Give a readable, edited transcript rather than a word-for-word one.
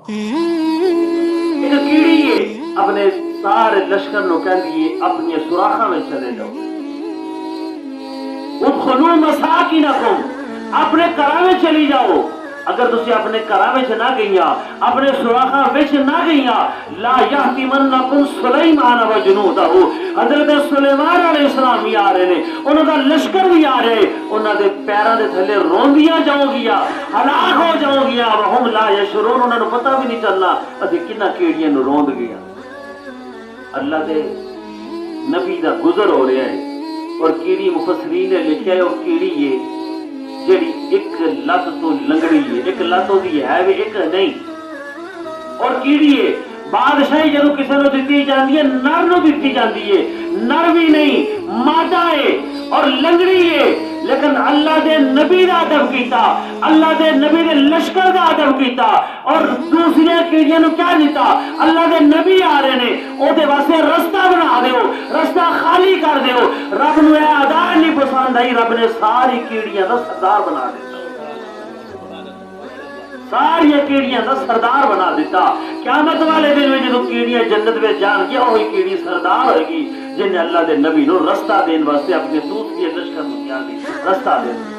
ایک کیڑی ہے اپنے سارے لشکر نو کہندی ہے اپنی سوراخاں میں چلے جاؤ، ادخلوا مساکنکم، اپنے گھراں میں چلی جاؤ۔ اگر تسی اپنے گھراں وچ نہ گئیاں، اپنے سوراخاں وچ نہ گئیاں، لا یحتمنکم سلیمان و جنودہ، حضرت سلیمان علیہ السلام بھی آ رہے نے، انہوں دا لشکر بھی آ رہے، انہوں دے پیراں دے تھلے روندیاں جاؤ گیا، ہلاک ہو جاؤ گیا، وہم لا یشعرون، انہوں نے پتہ بھی نہیں چلنا اسی کنہ کیڑیاں نو روند گیا۔ اللہ دے نبی دا گزر ہو رہا ہے، اور کیڑی مفسرین نے لکھا ہے وہ کیڑی ہے جیڑی ایک لت تو لنگڑی ہے، ایک لت ہوتی ہے بھی ایک نہیں، اور کیڑی ہے بادشاہی جدو کسی نو دیتی جاندی ہے نر نو دیتی جاندی ہے، نر بھی نہیں مادہ ہے اور لنگڑی ہے، لیکن اللہ دے نبی دا ادب کیتا، اللہ دے نبی دے لشکر دا ادب کیتا، اور دوسرے کیڑیاں نو کیا دیتا، اللہ دے نبی آ رہے نے او دے واسطے رستہ بنا دیو، رستہ خالی کر دیو۔ رب نو اے ادا نہیں پسند آئی، رب نے ساری کیڑیاں دا سردار بنا دیتا، ساری کیڑیاں دا سردار بنا دیتا۔ قیامت والے دن میں جدو کیڑیاں جنت میں جان گیا وہی کیڑی سردار ہوئے گی جن نے اللہ دے نبی نو رستہ دین واسطے اپنے دوسری لشکر کو کیا دی رستہ دین۔